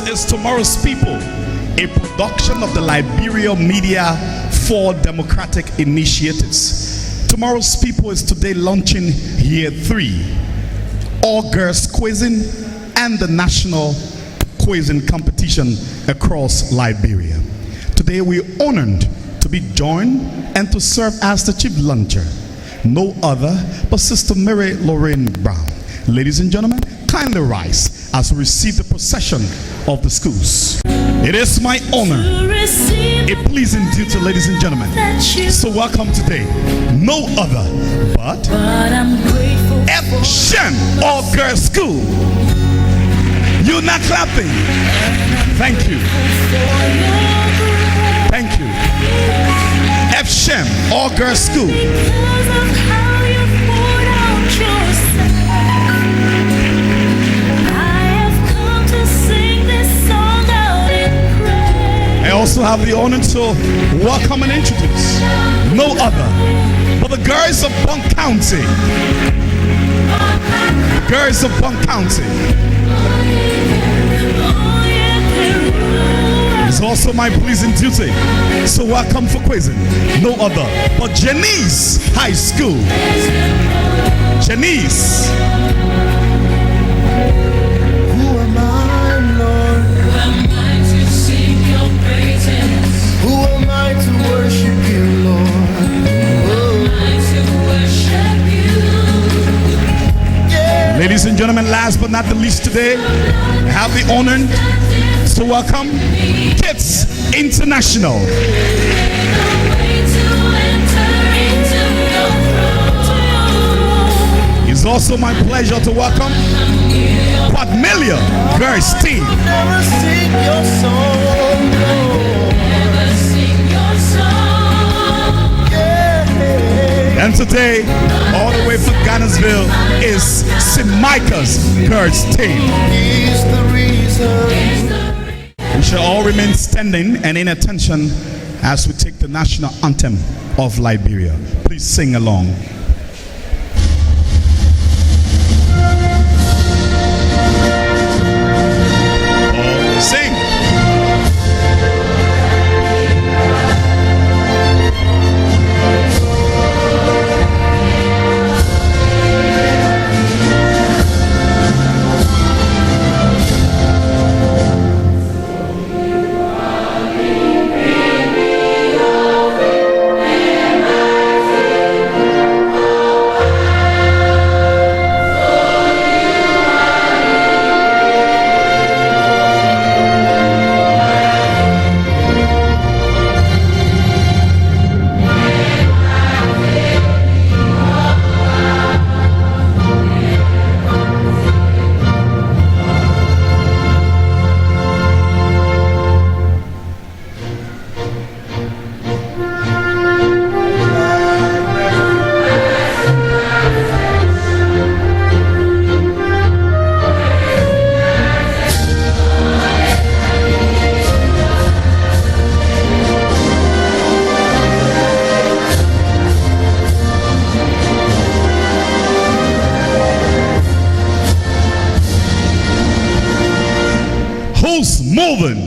is Tomorrow's People, a production of the Liberia Media for Democratic Initiatives. Tomorrow's People is today launching Year 3, all girls quizzing and the national quizzing competition across Liberia. Today we're honored to be joined and to serve as the chief luncher, no other but Sister Mary Lorraine Brown. Ladies and gentlemen, kindly rise as we receive the procession of the schools. It is my honor, a pleasing duty, ladies and gentlemen. So welcome today, no other but F. Shem All Girls School. You're not clapping. Thank you. Thank you. F. Shem All Girls School. I also have the honor to welcome and introduce no other but the girls of Bong County. Girls of Bong County. It's also my pleasing duty. So welcome for quizzing no other but Janice High School. Janice. Who am I, Lord? Who am I to sing your praises? Who am I to worship you, Lord? Who am I to worship you? Yeah. Ladies and gentlemen, last but not the least today, I have the honor to welcome Kids International. It's also my pleasure to welcome Quadmelia Girls Team. Never sing your song, never sing your song. Yeah. And today, all the way from Ghanansville is St. Micah's Girls Team. He's the reason. We shall all remain standing and in attention as we take the national anthem of Liberia. Please sing along. Sing. Who's moving?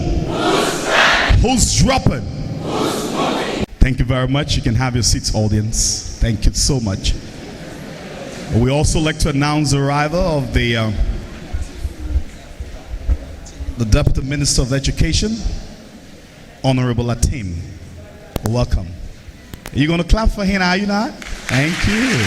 Who's dropping? Thank you very much. You can have your seats, audience. Thank you so much. We also like to announce the arrival of the Deputy Minister of Education, Honorable Anthem. Welcome. Are you going to clap for him? Are you not? Thank you.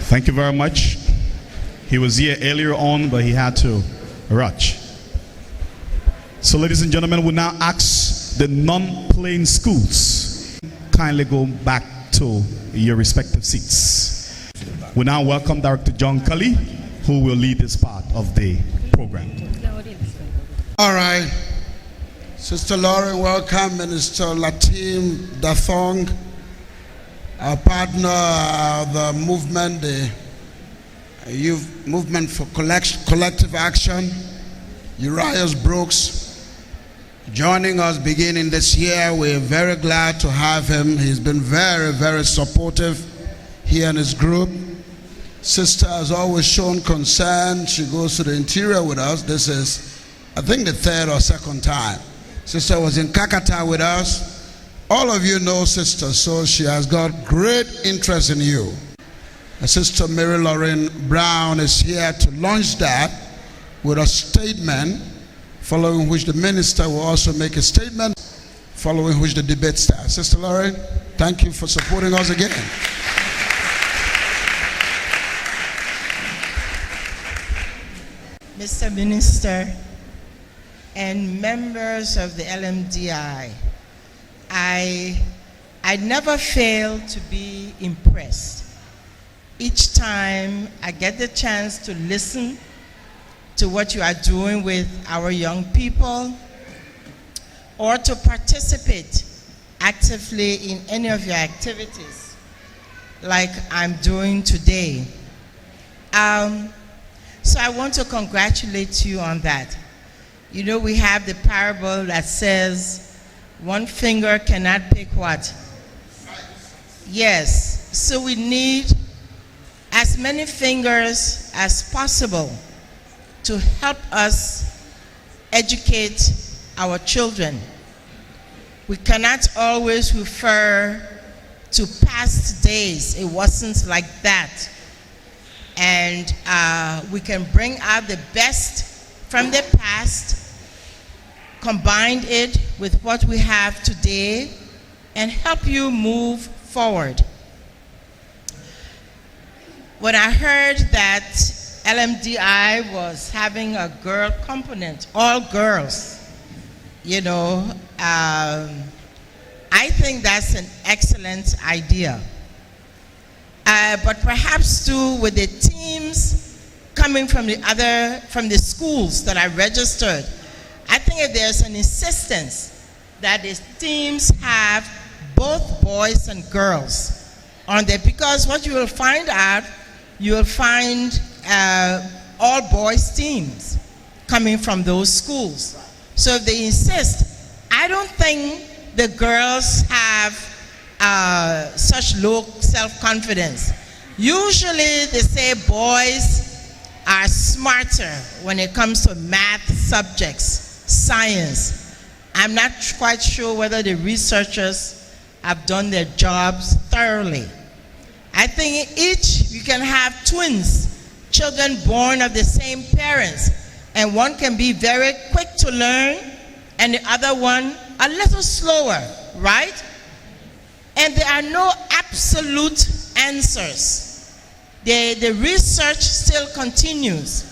Thank you very much. He was here earlier on, but he had to rush. So ladies and gentlemen, we now ask the non-playing schools kindly go back to your respective seats. We now welcome Director John Cully, who will lead this part of the program. All right. Sister Lauren, welcome. Minister Latim Dathong, our partner, the movement, the Youth Movement for Collective Action, Urias Brooks, joining us beginning this year. We're very glad to have him. He's been very, very supportive he and his group. Sister has always shown concern. She goes to the interior with us. This is, I think, the third or second time. Sister was in Kakata with us. All of you know Sister, so she has got great interest in you. Sister Mary Lauren Brown is here to launch that with a statement, following which the minister will also make a statement, following which the debate starts. Sister Lauren, thank you for supporting us again. Mr. Minister and members of the LMDI, I never fail to be impressed. Each time I get the chance to listen to what you are doing with our young people or to participate actively in any of your activities like I'm doing today. So I want to congratulate you on that. You know, we have the parable that says, one finger cannot pick what? Yes. So we need as many fingers as possible to help us educate our children. We cannot always refer to past days. It wasn't like that. And we can bring out the best from the past, combine it with what we have today, and help you move forward. When I heard that LMDI was having a girl component, all girls, you know, I think that's an excellent idea. But perhaps too, with the teams coming from the schools that are registered, I think if there's an insistence that the teams have both boys and girls on there, because what you will find out, you will find all boys teams coming from those schools. So if they insist, I don't think the girls have such low self-confidence. Usually they say boys are smarter when it comes to math subjects, science. I'm not quite sure whether the researchers have done their jobs thoroughly. I think you can have twins, children born of the same parents, and one can be very quick to learn and the other one a little slower, right? And there are no absolute answers. The research still continues.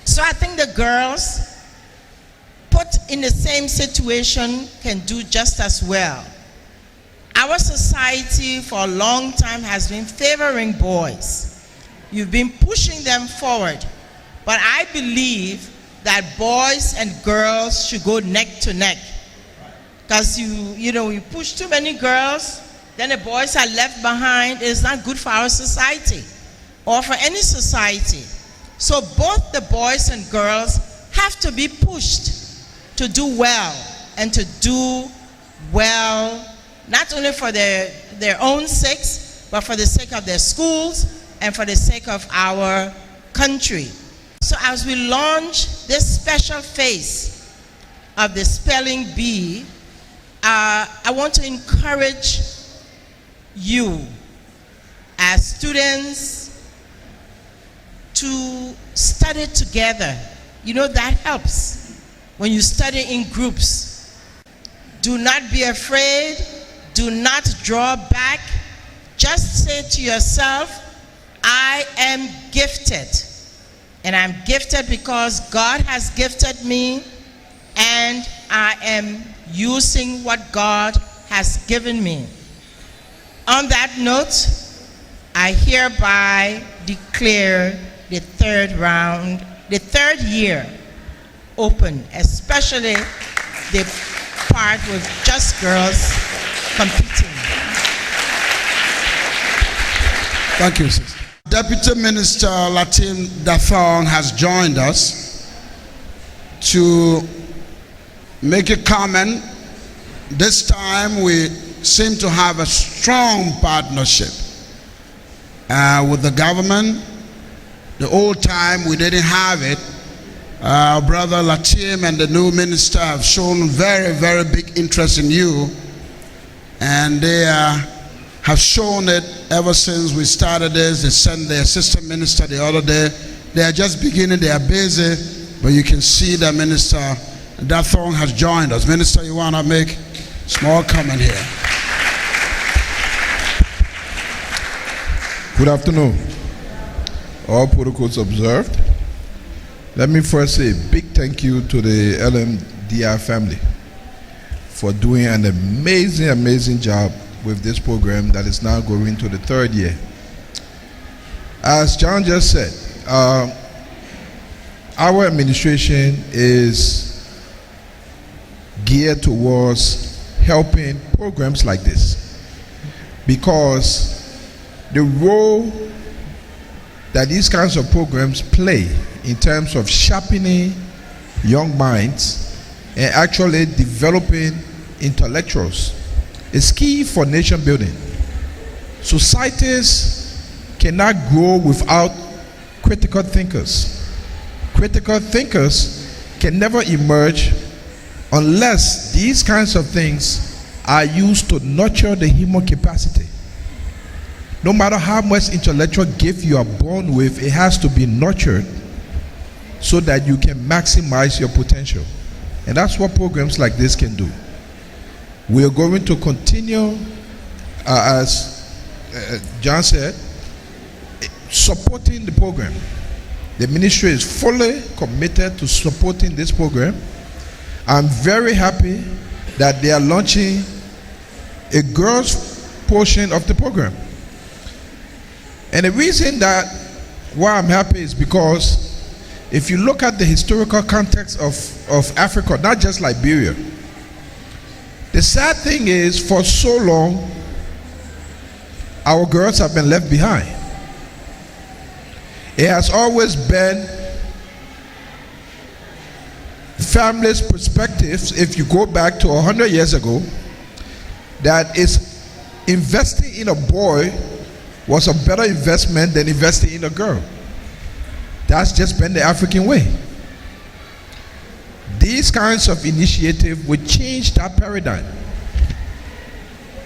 So I think the girls put in the same situation can do just as well. Our society for a long time has been favoring boys. You've been pushing them forward. But I believe that boys and girls should go neck to neck. Because you push too many girls, then the boys are left behind. It's not good for our society or for any society. So both the boys and girls have to be pushed to do well, and to do well not only for their own sakes, but for the sake of their schools and for the sake of our country. So as we launch this special phase of the spelling bee, I want to encourage you as students to study together. You know, that helps when you study in groups. Do not be afraid. Do not draw back. Just say to yourself, I am gifted. And I'm gifted because God has gifted me, and I am using what God has given me. On that note, I hereby declare the third year open, especially the part with just girls competing. Thank you, sister. Deputy Minister Latin Dathong has joined us to make a comment. This time we seem to have a strong partnership. with the government. The old time we didn't have it. Our brother Latim and the new minister have shown very, very big interest in you, and they have shown it ever since we started this. They sent the assistant minister the other day. They are just beginning, they are busy, but you can see the minister, that throng has joined us. Minister, you want to make a small comment here? Good afternoon. All protocols observed. Let me first say a big thank you to the LMDI family for doing an amazing, amazing job with this program that is now going to the 3rd year. As John just said, our administration is geared towards helping programs like this, because the role that these kinds of programs play in terms of sharpening young minds and actually developing intellectuals is key for nation building. Societies cannot grow without critical thinkers. Critical thinkers can never emerge unless these kinds of things are used to nurture the human capacity. No matter how much intellectual gift you are born with, it has to be nurtured so that you can maximize your potential. And that's what programs like this can do. We are going to continue, as John said, supporting the program. The ministry is fully committed to supporting this program. I'm very happy that they are launching a girls' portion of the program. And the reason why I'm happy is because if you look at the historical context of Africa, not just Liberia, the sad thing is, for so long, our girls have been left behind. It has always been families' perspectives, if you go back to 100 years ago, that is investing in a boy was a better investment than investing in a girl. That's just been the African way. These kinds of initiatives will change that paradigm,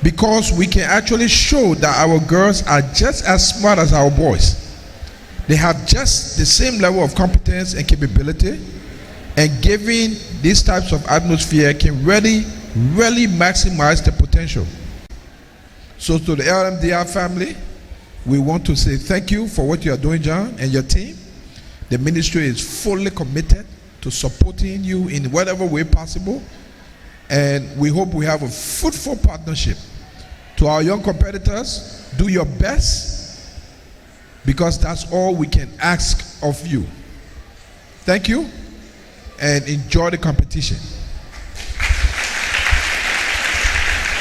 because we can actually show that our girls are just as smart as our boys. They have just the same level of competence and capability, and giving these types of atmosphere can really maximize the potential. So to the LMDR family, we want to say thank you for what you are doing, John, and your team. The ministry is fully committed to supporting you in whatever way possible, and we hope we have a fruitful partnership. To our young competitors, do your best, because that's all we can ask of you. Thank you, and enjoy the competition.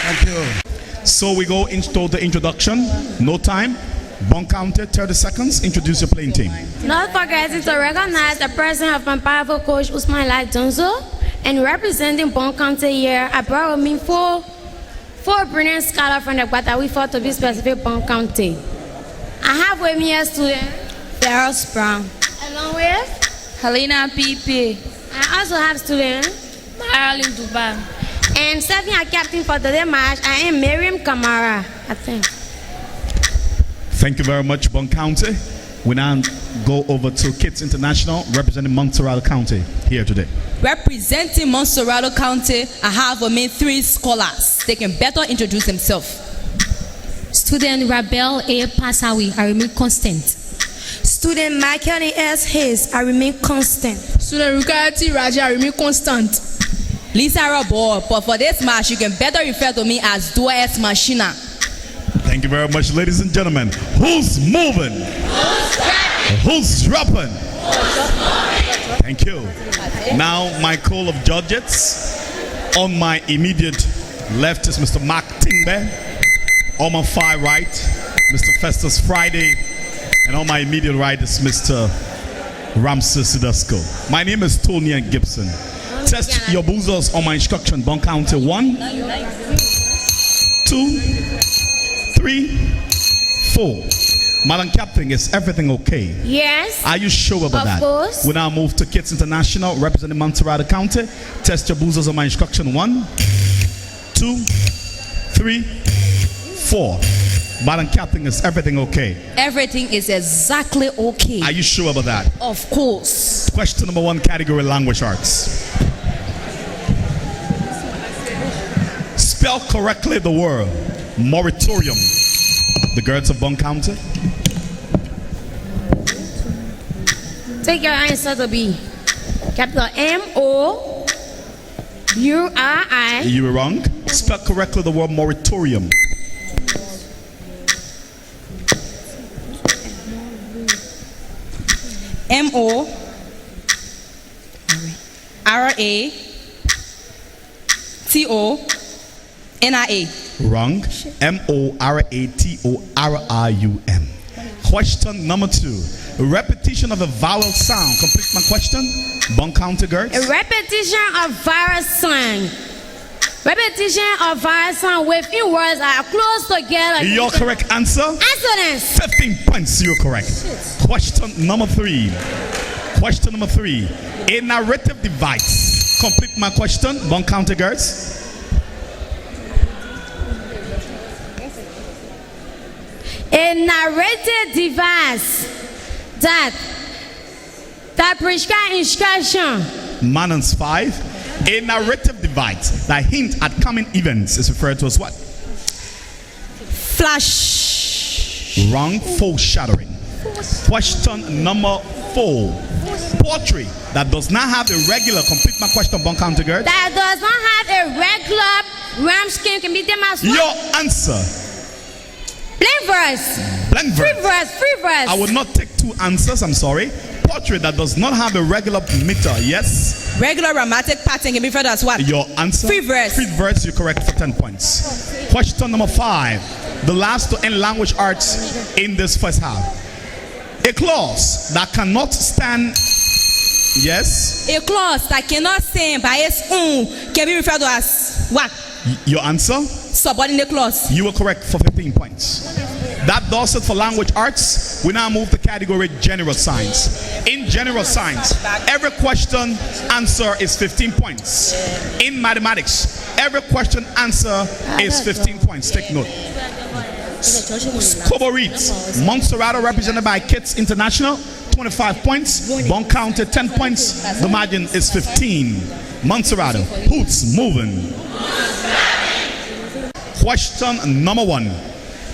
Thank you. So we go into the introduction. No time. Bong County, 30 seconds. Introduce your playing team. Not forgetting to recognize the presence of my powerful coach Usman Lai Donzo, and representing Bong County here, I brought with me four brilliant scholars from the Guatawi, for to be specific, Bong County. I have with me a student, Ferris Brown, along with Helena P.P. I also have student Marilyn Dubai. And serving a captain for the match, I am Miriam Kamara, I think. Thank you very much, Bong County. We now go over to Kids International, representing Montserrat County here today. Representing Montserrat County, I have with me 3 scholars. They can better introduce themselves. Student Rabel A. Passawi, I remain constant. Student Michael S. Hayes, I remain constant. Student Rukayati Raja, I remain constant. Lisa Robor, but for this match, you can better refer to me as Dua S. Machina. Thank you very much, ladies and gentlemen. Who's moving? Who's dropping? Thank you. Now, my call of judges. On my immediate left is Mr. Mark Timbe. On my far right, Mr. Festus Friday. And on my immediate right is Mr. Ramses Sidasko. My name is Tony Gibson. Test your boozers on my instruction. Bong County 1, 2, 3, 4. Madam Captain, is everything okay? Yes. Are you sure about that? Of course. We now move to Kids International, representing Montserrat County. Test your boozers on my instruction. 1, 2, 3, 4. Madam Captain, is everything okay? Everything is exactly okay. Are you sure about that? Of course. Question number 1, category language arts. Spell correctly the word moratorium. The girls of Bong County. Take your answer to be capital M-O-U-R-I. You were wrong. Spell correctly the word moratorium. M-O-R-A-T-O-N-I-A. Wrong. M-O-R-A-T-O-R-I-U-M. Question number 2. Repetition of a vowel sound. Complete my question. Bong County girls. A repetition of vowel sound. Repetition of vowel sound within words are close together. Your correct answer? Answers. 15 points. You're correct. Question number 3. Question number 3. A narrative device. Complete my question. Bong County girls. A narrative device that prescribes instruction. Manons 5. A narrative device that hint at coming events is referred to as what? Flash. Wrong. Foreshadowing. Question number 4. Poetry that does not have a regular. Complete my question, Bong County girls. That does not have a regular rhyme scheme can be demonstrated. Your answer. Plain verse. Blank verse. Free verse. I will not take 2 answers. I'm sorry. Poetry that does not have a regular meter. Yes. Regular grammatic pattern can be referred as what? Your answer. Free verse. Free verse. You're correct for 10 points. Question number 5. The last to end language arts in this first half. A clause that cannot stand. Yes. A clause that cannot stand by its own can be referred to as what? Your answer. Subordinate clause. You were correct for 15 points. That does it for language arts. We now move to category general science. In general science, every question answer is 15 points. In mathematics, every question answer is 15 points. Take note. Scobo reads, Montserrat represented by Kids International, 25 points. Bong County, 10 points. The margin is 15. Montserrat, hoots moving. Question number 1.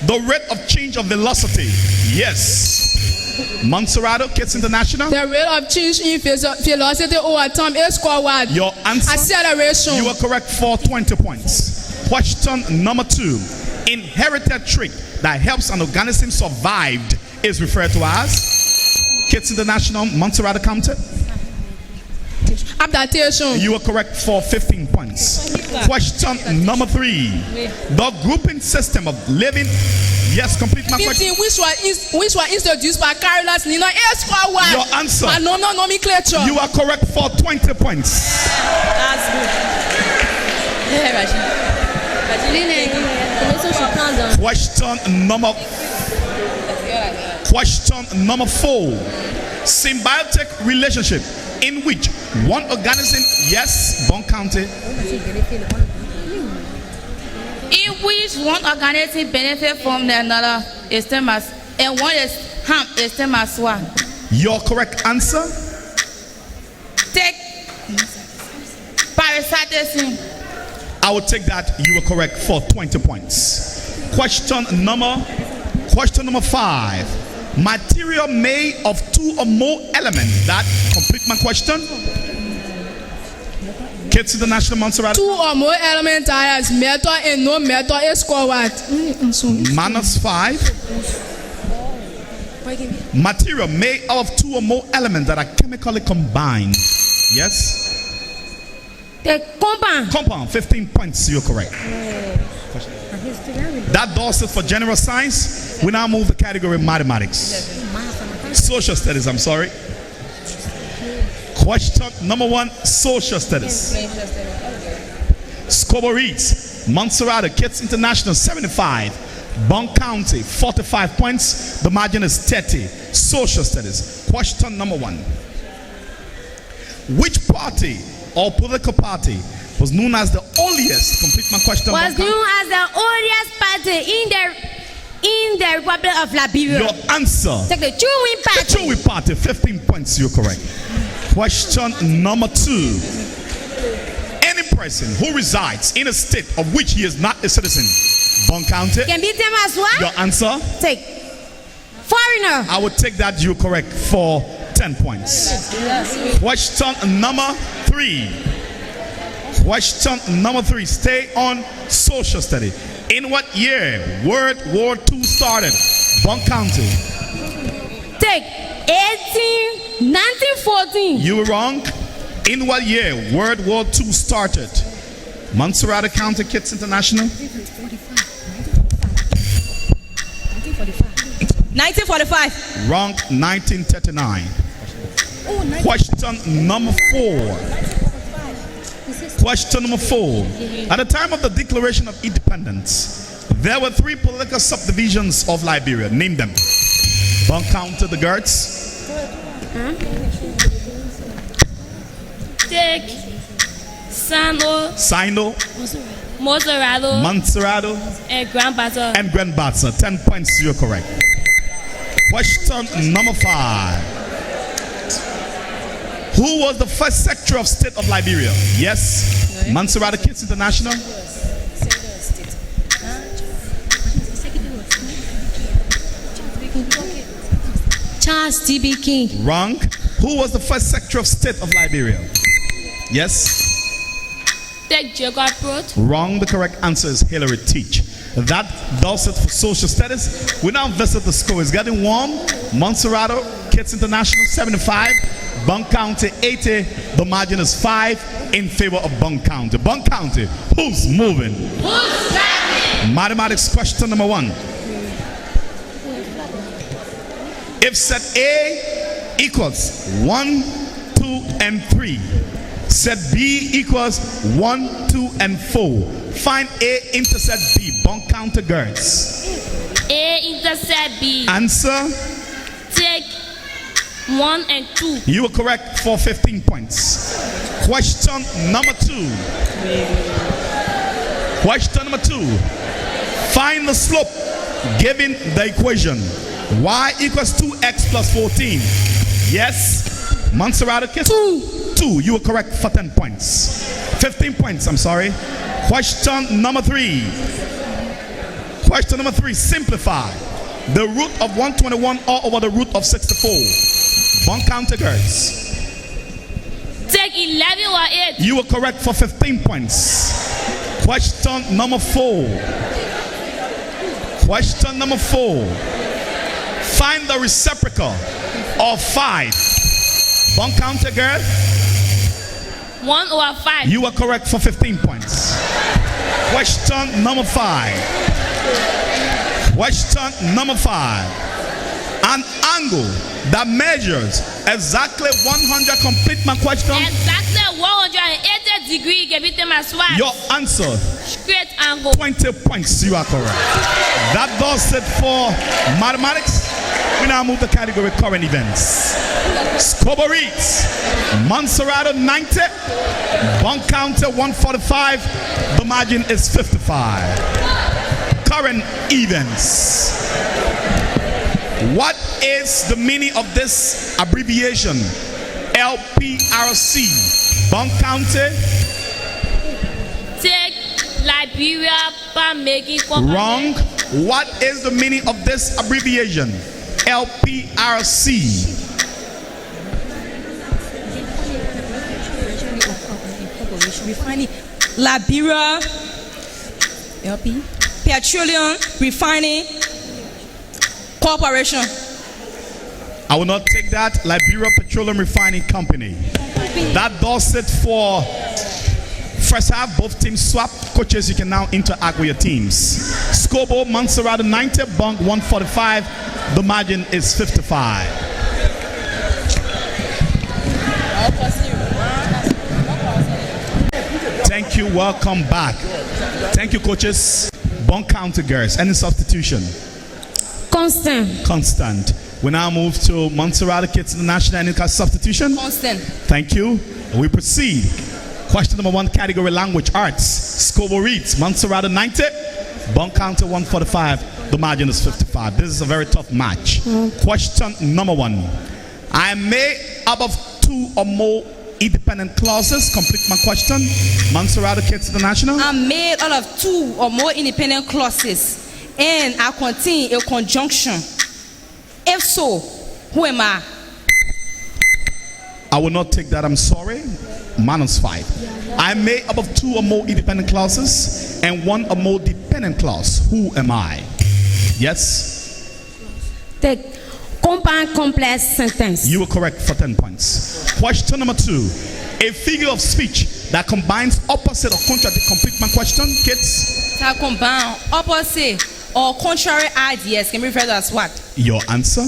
The rate of change of velocity. Yes. Montserrat, Kids International. The rate of change in velocity over time is called what? Your answer. Acceleration. You are correct for 20 points. Question number 2. Inherited trait that helps an organism survive is referred to as Kids International, Montserrat County. Adaptation. You are correct for 15 points. Question number 3. The grouping system of living. Yes, complete my question. Which was introduced by Carlos Nino is called what? Your answer. Nomenclature. You are correct for 20 points. That's good. Question number 4. Symbiotic relationship in which one organism, yes, Bong County, in which one organism benefit from the another is termed as, and one is harm is termed as what? Your correct answer? Take parasitism. I will take that. You were correct for 20 points. Question number 5. Material made of 2 or more elements that complete my question. Kids International, Montserrat. 2 or more elements that has metal and no metal is called what? Minus 5. Material made of 2 or more elements that are chemically combined. Yes. The Compound. 15 points. You're correct. That does it for general science. We now move to category mathematics. Social studies, I'm sorry. Question number 1, social studies. Scobo reads, Montserrat, Kids International, 75. Bong County, 45 points. The margin is 30. Social studies. Question number 1. Which party or political party was known as the earliest, complete my question. Was known as the oldest party in the Republic of Liberia. Your answer. Take the Chewy party. The Chewy party, 15 points, you're correct. Question number 2. Any person who resides in a state of which he is not a citizen, Bong County. Can be them as well? Your answer? Take. Foreigner. I would take that, you're correct, for 10 points. Question number 3. Question number 3. Stay on social study. In what year World War II started? Bong County. Take 1914. You were wrong. In what year World War II started? Montserrat County Kids International. 1945. Wrong. 1939. Question number 4. Question number 4. At the time of the Declaration of Independence, there were 3 political subdivisions of Liberia. Name them. Bong County, the Gertz. Take Sino. Montserrat. And Grandbatter. And Grandbatter. 10 points, you're correct. Question number 5. Who was the first Secretary of State of Liberia? Yes. Montserrat Kids International. Charles D.B. King. Wrong. Who was the first Secretary of State of Liberia? Yes. Take Jacob Road. Wrong. The correct answer is Hillary Teach. That does it for social studies. We now visit the score. It's getting warm. Montserrat Kids International 75. Bong County 80. The margin is 5 in favor of Bong County. Bong County, who's moving? Who's driving? Mathematics question number 1. If set A equals 1, 2, and 3, set B equals 1, 2, and 4. Find A intercept B. Bong County girls. A intercept B. Answer. Take 1 and 2. You were correct for 15 points. Question number 2. Question number 2. Find the slope given the equation y equals 2x plus 14. Yes. Montserrat Kids. 2. You were correct for 10 points. 15 points, I'm sorry. Question number 3. Question number 3. Simplify the root of 121 all over the root of 64. Bong County girls. Take 11 or 8. You were correct for 15 points. Question number 4. Question number 4. Find the reciprocal of 5. Bong County girl. 1 over 5. You were correct for 15 points. Question number 5. Question number 5. An angle that measures exactly 100. Complete my question. Exactly 180 degrees. Give it to my swag. Your answer. Straight angle. 20 points. You are correct. That does it for mathematics. We now move to category current events. Scoboreets. Montserrat 90. Bong County 145. The margin is 55. Current events. What is the meaning of this abbreviation? LPRC. Bong County. Take Liberia by making Wrong. What is the meaning of this abbreviation? LPRC. Refining Liberia LP Petroleum Refining Corporation. I will not take that. Liberia Petroleum Refining Company. That does it for first half. Both teams swap coaches. You can now interact with your teams. Scoreboard: Montserrat 90, Bong 145. The margin is 55. Thank you. Welcome back. Thank you, coaches. Bong County girls, any substitution? Constant. Constant. We now move to Montserrat Kids International, any substitution? Constant. Thank you. We proceed. Question number 1, category language arts. Scoreboard reads Montserrat 90, Bong County 145. The margin is 55. This is a very tough match. Question number 1. I may above 2 or more independent clauses. Complete my question. Montserrat Kids International. I'm made out of 2 or more independent clauses, and I contain a conjunction. If so, who am I? I will not take that. I'm sorry. Minus 5. I may above 2 or more independent clauses and 1 or more dependent clause. Who am I? Yes. The compound complex sentence. You were correct for 10 points. Question number 2. A figure of speech that combines opposite or contradict. Complete my question, kids. To combine opposite or contrary ideas can be referred to as what? Your answer?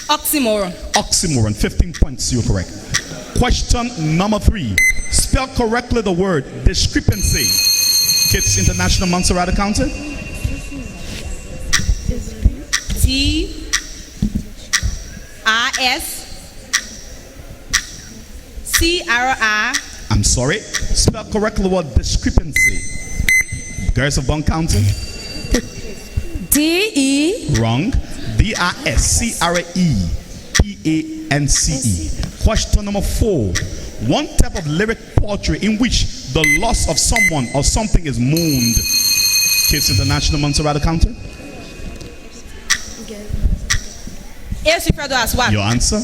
Oxymoron. Oxymoron. 15 points. You're correct. Question number 3. Spell correctly the word discrepancy. Kids International, Montserrat County. DISCRI. I'm sorry. Spell correctly the word discrepancy. Girls of Bong County. DE. Wrong. DISCREPANCE. Question number 4. One type of lyric poetry in which the loss of someone or something is mourned. Kids International, Montserrat County. Is referred to as what? Your answer?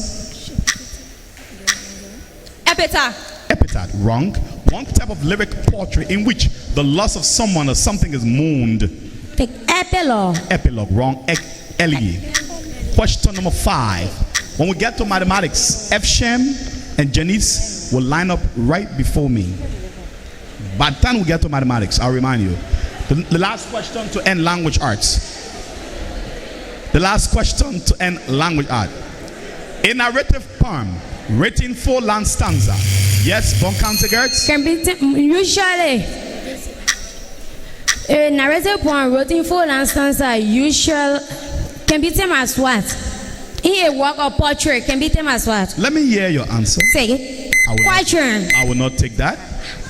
Epitaph. Epitaph. Wrong. One type of lyric poetry in which the loss of someone or something is mourned. Take epilogue. Epilogue. Wrong. Elige. Question number 5. When we get to mathematics, F-Shem and Janice will line up right before me. By the time we get to mathematics, I'll remind you. The last question to end language arts. The last question to end language art. A narrative poem written for land stanza. Yes, Bong County girls? Can be usually a narrative poem written for land stanza usual can be termed as what? In a work of poetry can be termed as what? Let me hear your answer. Say it. I will not take that.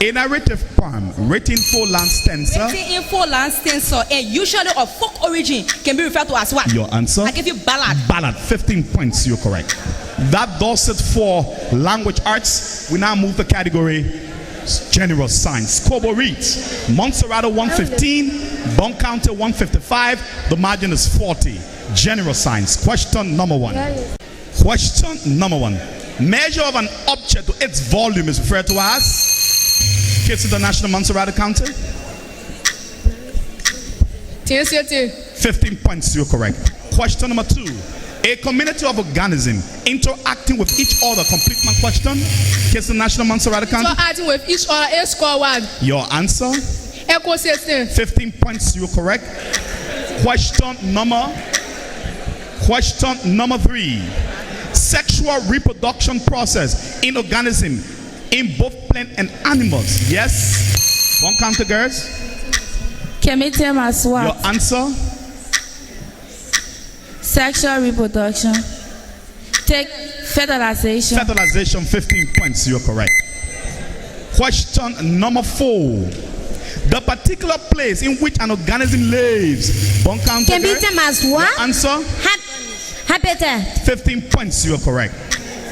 A narrative poem written for land stanza. Written in for land stanza and usually of folk origin can be referred to as what? Your answer? I give you ballad. Ballad. 15 points. You're correct. That does it for language arts. We now move the category general science. Scoreboard reads Montserrat 115, Bong County 155. The margin is 40. General science. Question number 1. Question number 1. Measure of an object to its volume is referred to as Kids International, Montserrat County. 15 points. You're correct. Question number 2. A community of organisms interacting with each other. Complete my question. Kids International, Montserrat County. Interacting with each other is score 1. Your answer? Ecosystem. 15 points. You're correct. Question number 3. Sexual reproduction process in organism in both plant and animals. Yes. One counter girls. Can we tell us what? Your answer? Sexual reproduction. Take fertilization. Fertilization. 15 points. You're correct. Question number 4. The particular place in which an organism lives. One counter can be termed as what? Your answer? Habitat. 15 points. You're correct.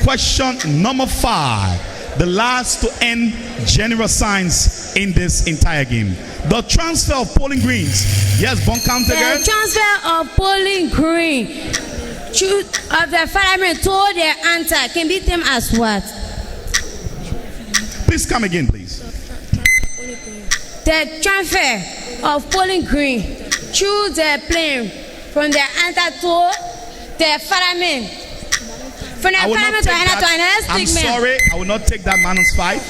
Question number 5. The last to end general science in this entire game. The transfer of polling greens. Yes, Bong County girl. The transfer of polling green of the firemen to their answer can be termed as what? Please come again, please. The transfer of polling green through the plane from the answer to the firemen. From the firemen to another I'm sorry, I will not take that -5.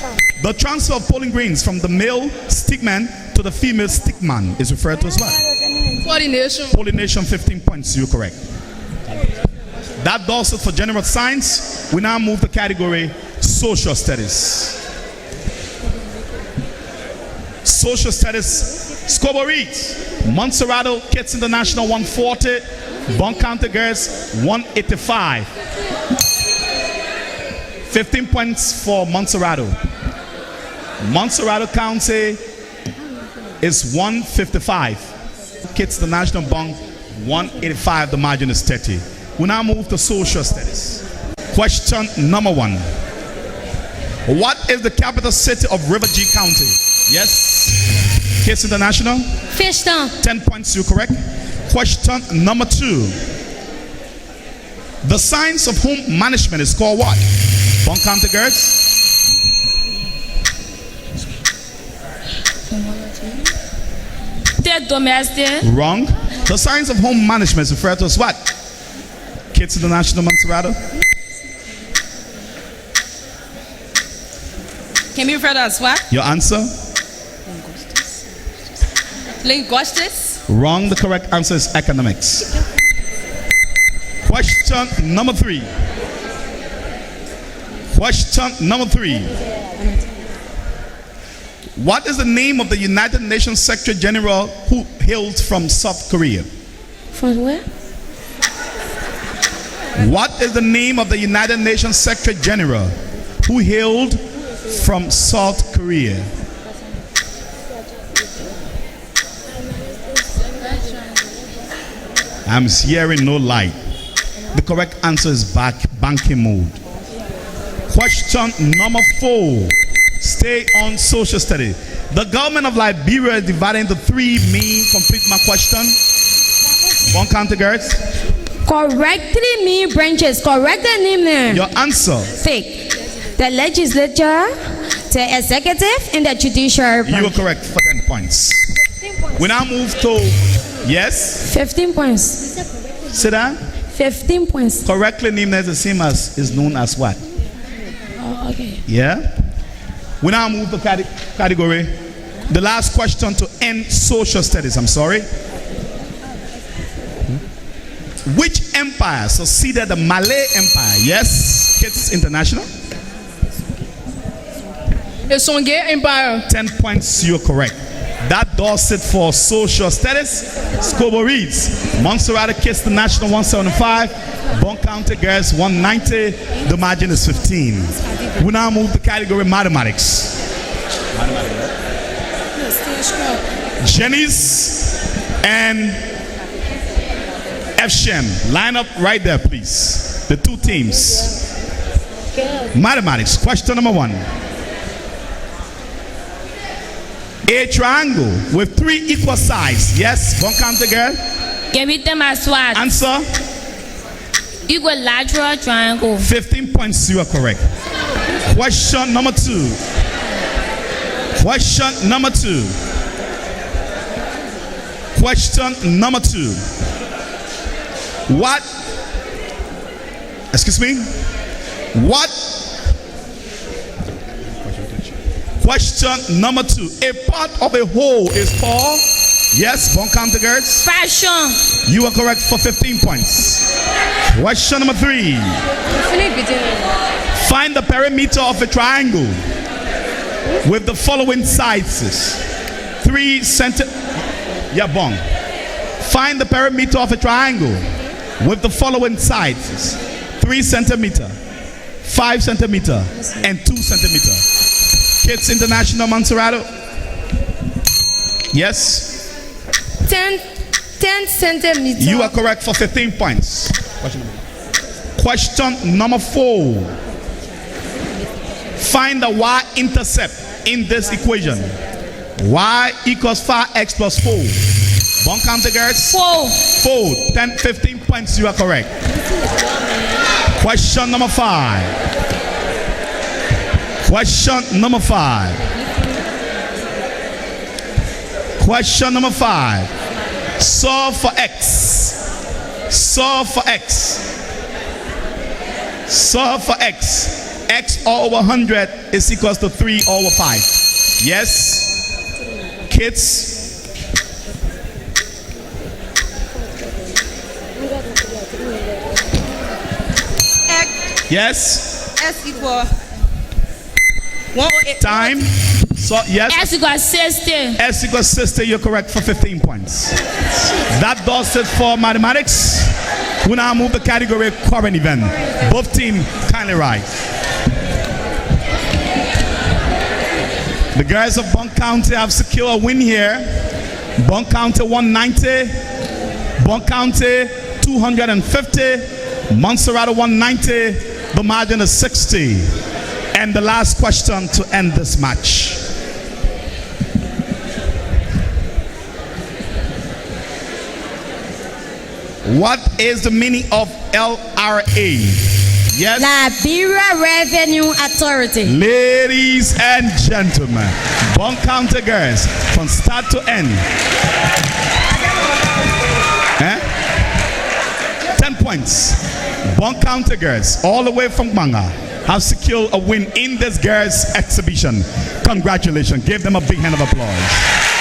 The transfer of polling greens from the male stickman to the female stickman is referred to as what? Pollination. Pollination. 15 points. You're correct. That does it for general science. We now move the category social studies. Social studies Scoreboard reads, Montserrato Kids International 140, Bong County Girls 185. 15 points for Montserrato. Montserrato County is 155. Kids International Bong 185. The margin is 30. We now move to social studies. Question number 1. What is the capital city of River G County? Yes. Kids International? Fishtown. 10 points, you correct. Question number 2. The science of home management is called what? Bong County Girls? Domestic. Wrong. The science of home management is referred to as what? Kids International Montserrato? Can be referred to as what? Your answer? Linguistics. Wrong. The correct answer is economics. Question number 3. Question number 3. What is the name of the United Nations Secretary General who hailed from South Korea? From where? What is the name of the United Nations Secretary General who hailed from South Korea? I'm hearing no light. The correct answer is banking mode. Question number 4. Stay on social study. The government of Liberia is divided into 3 main. Complete my question. Bong County Girls? Correctly mean branches. Correct the name there. Your answer? Fake. The legislature, the executive, and the judiciary branch. You are correct for 10 points. We now move to, yes? 15 points. Sit down. 15 points. Correctly named as the same as is known as what? Oh, okay. Yeah? We now move to category. The last question to end social studies. I'm sorry. Which empire succeeded the Malay Empire? Yes, Kids International. The Songhai Empire. 10 points, you're correct. That does it for social studies. Scoreboard reads, Montserrat Kids International 175, Bong County Girls 190. The margin is 15. We now move to category mathematics. Janice and Efshem, line up right there, please. The 2 teams. Mathematics, question number 1. A triangle with 3 equal sides. Yes, Bong County Girl? Give it them as what? Answer? Equilateral triangle. 15 points, you are correct. Question number 2. Question number 2. Question number 2. What? Excuse me? What? Question number 2. A part of a whole is called? Yes, Bong County Girls? Fashion. You are correct for 15 points. Question number 3. Find the perimeter of a triangle with the following sides. 3 centimeters. Yeah, Bong. Find the perimeter of a triangle with the following sides. 3 centimeters, 5 centimeters, and 2 centimeters. Kids International Montserrato. Yes? 10 centimeters. You are correct for 15 points. Question number 4. Find the y-intercept in this equation. Y equals 5x plus 4. Bong County Girls? 4. 15 points, you are correct. Question number 5. Question number 5. Question number 5. Solve for x. Solve for x. Solve for x. X all over 100 is equals to 3 over 5. Yes? Kids? X. Yes? S equal 108. Time? So, yes. S equals 60. S equals 60, you're correct for 15 points. That does it for mathematics. We now move the category current event. Both teams kindly rise. The girls of Bong County have secured a win here. Bong County 190, Bong County 250, Montserrat 190, the margin is 60. And the last question to end this match. What is the meaning of LRA? Yes. Liberia Revenue Authority. Ladies and gentlemen, Bong County girls, from start to end. 10 points. Bong County girls, all the way from Banga, have secured a win in this girls' exhibition. Congratulations. Give them a big hand of applause.